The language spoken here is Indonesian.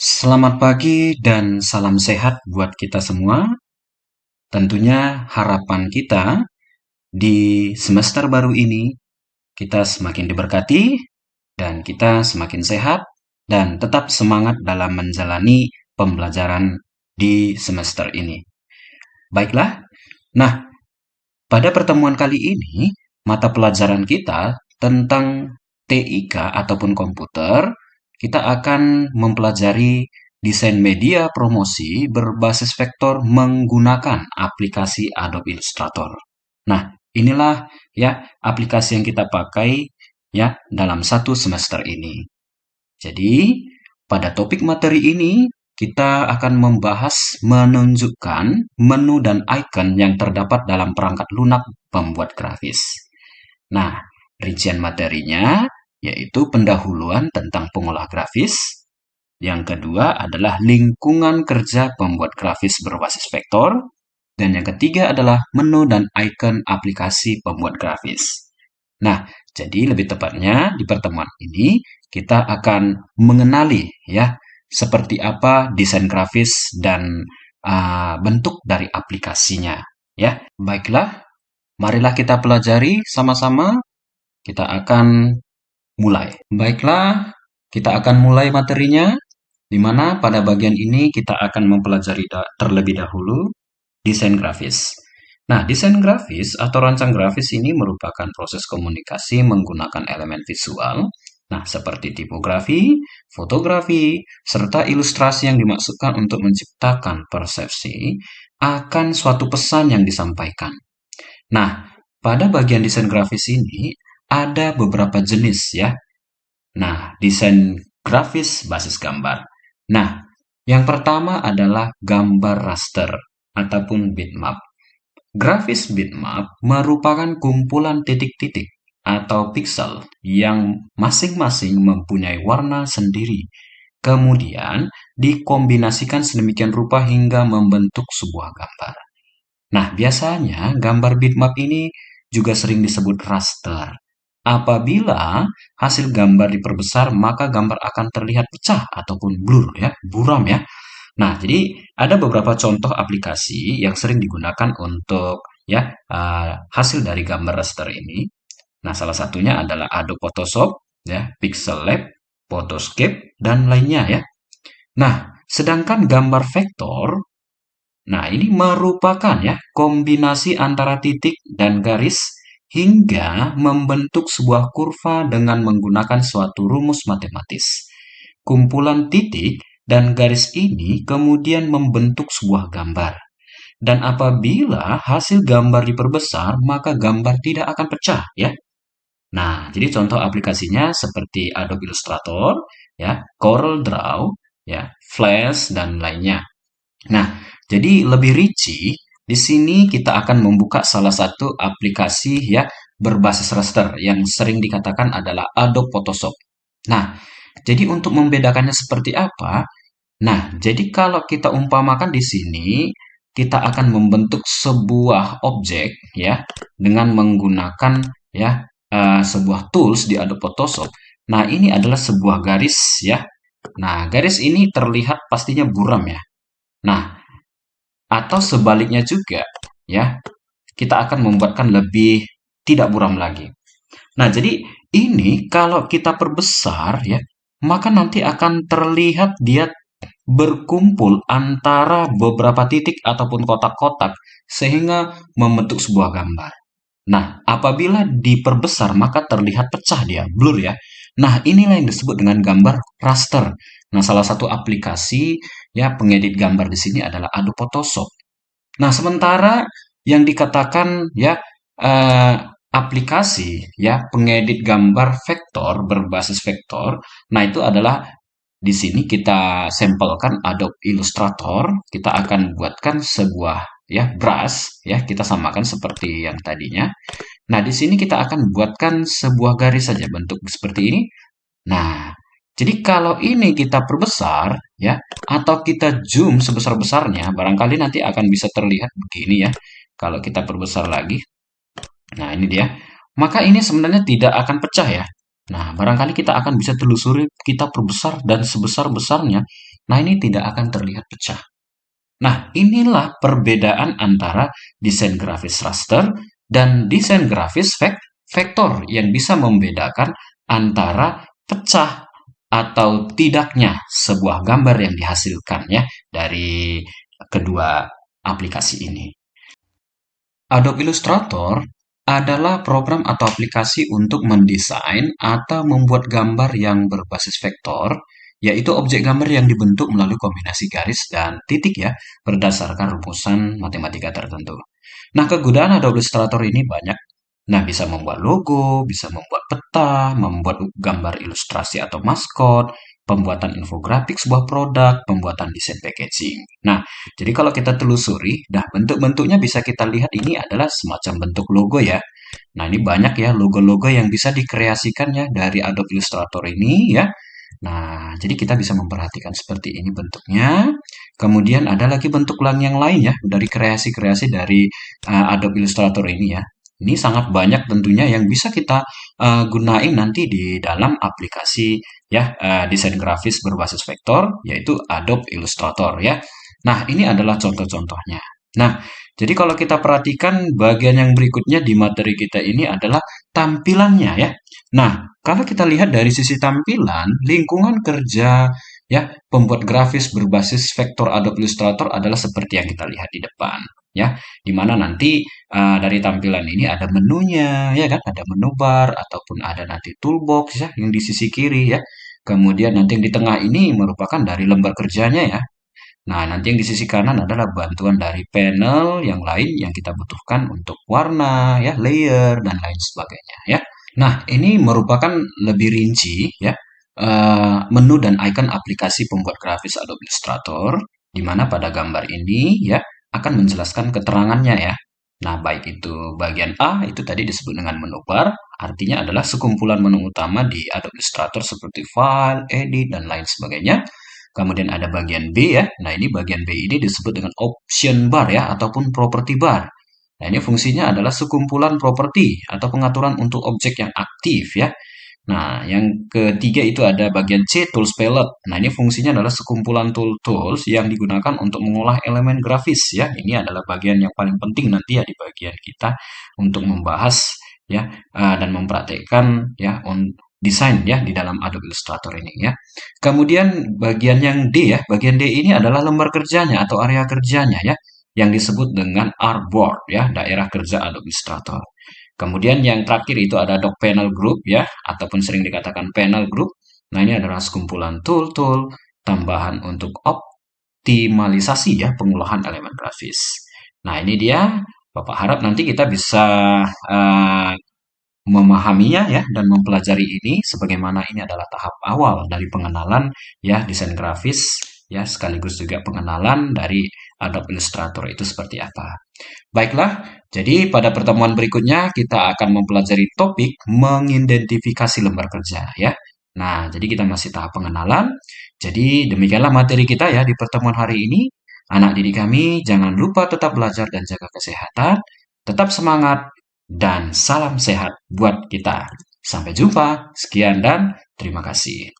Selamat pagi dan salam sehat buat kita semua. Tentunya harapan kita di semester baru ini kita semakin diberkati dan kita semakin sehat dan tetap semangat dalam menjalani pembelajaran di semester ini. Baiklah, nah pada pertemuan kali ini mata pelajaran kita tentang TIK ataupun komputer, kita akan mempelajari desain media promosi berbasis vektor menggunakan aplikasi Adobe Illustrator. Nah, inilah ya aplikasi yang kita pakai ya dalam satu semester ini. Jadi, pada topik materi ini kita akan membahas menunjukkan menu dan icon yang terdapat dalam perangkat lunak pembuat grafis. Nah, rincian materinya yaitu pendahuluan tentang pengolah grafis. Yang kedua adalah lingkungan kerja pembuat grafis berbasis vektor. Dan yang ketiga adalah menu dan icon aplikasi pembuat grafis. Nah, jadi lebih tepatnya di pertemuan ini kita akan mengenali ya seperti apa desain grafis dan bentuk dari aplikasinya ya. Baiklah, marilah kita pelajari sama-sama. Kita akan mulai. Baiklah, kita akan mulai materinya, di mana pada bagian ini kita akan mempelajari terlebih dahulu desain grafis. Nah, desain grafis atau rancang grafis ini merupakan proses komunikasi menggunakan elemen visual, nah seperti tipografi, fotografi, serta ilustrasi yang dimaksudkan untuk menciptakan persepsi akan suatu pesan yang disampaikan. Nah, pada bagian desain grafis ini ada beberapa jenis ya. Nah, desain grafis basis gambar. Nah, yang pertama adalah gambar raster ataupun bitmap. Grafis bitmap merupakan kumpulan titik-titik atau piksel yang masing-masing mempunyai warna sendiri. Kemudian dikombinasikan sedemikian rupa hingga membentuk sebuah gambar. Nah, biasanya gambar bitmap ini juga sering disebut raster. Apabila hasil gambar diperbesar, maka gambar akan terlihat pecah ataupun blur ya, buram ya. Nah, jadi ada beberapa contoh aplikasi yang sering digunakan untuk ya hasil dari gambar raster ini. Nah, salah satunya adalah Adobe Photoshop, ya, Pixel Lab, Photoscape, dan lainnya ya. Nah, sedangkan gambar vektor, nah ini merupakan ya kombinasi antara titik dan garis hingga membentuk sebuah kurva dengan menggunakan suatu rumus matematis. Kumpulan titik dan garis ini kemudian membentuk sebuah gambar. Dan apabila hasil gambar diperbesar, maka gambar tidak akan pecah ya. Nah, jadi contoh aplikasinya seperti Adobe Illustrator, ya, Corel Draw, ya, Flash dan lainnya. Nah, jadi lebih rinci, di sini kita akan membuka salah satu aplikasi ya berbasis raster yang sering dikatakan adalah Adobe Photoshop. Nah, jadi untuk membedakannya seperti apa? Nah, jadi kalau kita umpamakan di sini, kita akan membentuk sebuah objek ya dengan menggunakan ya sebuah tools di Adobe Photoshop. Nah, ini adalah sebuah garis ya. Nah, garis ini terlihat pastinya buram ya. Nah, atau sebaliknya juga ya, kita akan membuatkan lebih tidak buram lagi. Nah, jadi ini kalau kita perbesar ya, maka nanti akan terlihat dia berkumpul antara beberapa titik ataupun kotak-kotak sehingga membentuk sebuah gambar. Nah, apabila diperbesar maka terlihat pecah dia, blur ya. Nah, inilah yang disebut dengan gambar raster. Nah, salah satu aplikasi ya pengedit gambar di sini adalah Adobe Photoshop. Nah, sementara yang dikatakan ya eh, aplikasi ya pengedit gambar vektor berbasis vektor, nah itu adalah di sini kita sampelkan Adobe Illustrator, kita akan buatkan sebuah ya brush ya, kita samakan seperti yang tadinya. Nah, di sini kita akan buatkan sebuah garis saja bentuk seperti ini. Nah, jadi kalau ini kita perbesar ya atau kita zoom sebesar-besarnya, barangkali nanti akan bisa terlihat begini ya. Kalau kita perbesar lagi. Nah, ini dia. Maka ini sebenarnya tidak akan pecah ya. Nah, barangkali kita akan bisa telusuri kita perbesar dan sebesar-besarnya. Nah, ini tidak akan terlihat pecah. Nah, inilah perbedaan antara desain grafis raster dan desain grafis vektor yang bisa membedakan antara pecah atau tidaknya sebuah gambar yang dihasilkan ya dari kedua aplikasi ini. Adobe Illustrator adalah program atau aplikasi untuk mendesain atau membuat gambar yang berbasis vektor, yaitu objek gambar yang dibentuk melalui kombinasi garis dan titik ya, berdasarkan rumusan matematika tertentu. Nah, kegunaan Adobe Illustrator ini banyak. Nah, bisa membuat logo, bisa membuat peta, membuat gambar ilustrasi atau maskot, pembuatan infografik sebuah produk, pembuatan desain packaging. Nah, jadi kalau kita telusuri, nah bentuk-bentuknya bisa kita lihat ini adalah semacam bentuk logo ya. Nah, ini banyak ya logo-logo yang bisa dikreasikan ya dari Adobe Illustrator ini ya. Nah, jadi kita bisa memperhatikan seperti ini bentuknya. Kemudian ada lagi bentuk yang lain ya dari kreasi-kreasi dari Adobe Illustrator ini ya. Ini sangat banyak tentunya yang bisa kita gunain nanti di dalam aplikasi ya desain grafis berbasis vektor yaitu Adobe Illustrator ya. Nah, ini adalah contoh-contohnya. Nah, jadi kalau kita perhatikan bagian yang berikutnya di materi kita ini adalah tampilannya ya. Nah, kalau kita lihat dari sisi tampilan, lingkungan kerja ya pembuat grafis berbasis vektor Adobe Illustrator adalah seperti yang kita lihat di depan ya, di mana nanti dari tampilan ini ada menunya ya kan, ada menu bar ataupun ada nanti toolbox ya yang di sisi kiri ya. Kemudian nanti yang di tengah ini merupakan dari lembar kerjanya ya. Nah, nanti yang di sisi kanan adalah bantuan dari panel yang lain yang kita butuhkan untuk warna, ya, layer, dan lain sebagainya, ya. Nah, ini merupakan lebih rinci, ya, menu dan icon aplikasi pembuat grafis Adobe Illustrator, di mana pada gambar ini, ya, akan menjelaskan keterangannya, ya. Nah, baik itu bagian A, itu tadi disebut dengan menu bar, artinya adalah sekumpulan menu utama di Adobe Illustrator seperti file, edit, dan lain sebagainya. Kemudian ada bagian B ya. Nah, ini bagian B ini disebut dengan option bar ya ataupun property bar. Nah, ini fungsinya adalah sekumpulan properti atau pengaturan untuk objek yang aktif ya. Nah, yang ketiga itu ada bagian C, tools palette. Nah, ini fungsinya adalah sekumpulan tools yang digunakan untuk mengolah elemen grafis ya. Ini adalah bagian yang paling penting nanti ya di bagian kita untuk membahas ya dan mempraktekkan ya desain ya di dalam Adobe Illustrator ini ya. Kemudian bagian yang D ya, bagian D ini adalah lembar kerjanya atau area kerjanya ya, yang disebut dengan artboard ya, daerah kerja Adobe Illustrator. Kemudian yang terakhir itu ada doc panel group ya, ataupun sering dikatakan panel group. Nah, ini adalah sekumpulan tool-tool tambahan untuk optimalisasi ya pengolahan elemen grafis. Nah, ini dia. Bapak harap nanti kita bisa uh, memahaminya ya dan mempelajari ini sebagaimana ini adalah tahap awal dari pengenalan ya desain grafis ya sekaligus juga pengenalan dari Adobe Illustrator itu seperti apa. Baiklah, jadi pada pertemuan berikutnya kita akan mempelajari topik mengidentifikasi lembar kerja ya. Nah, jadi kita masih tahap pengenalan. Jadi demikianlah materi kita ya di pertemuan hari ini. Anak didik kami, jangan lupa tetap belajar dan jaga kesehatan, tetap semangat, dan salam sehat buat kita. Sampai jumpa, sekian dan terima kasih.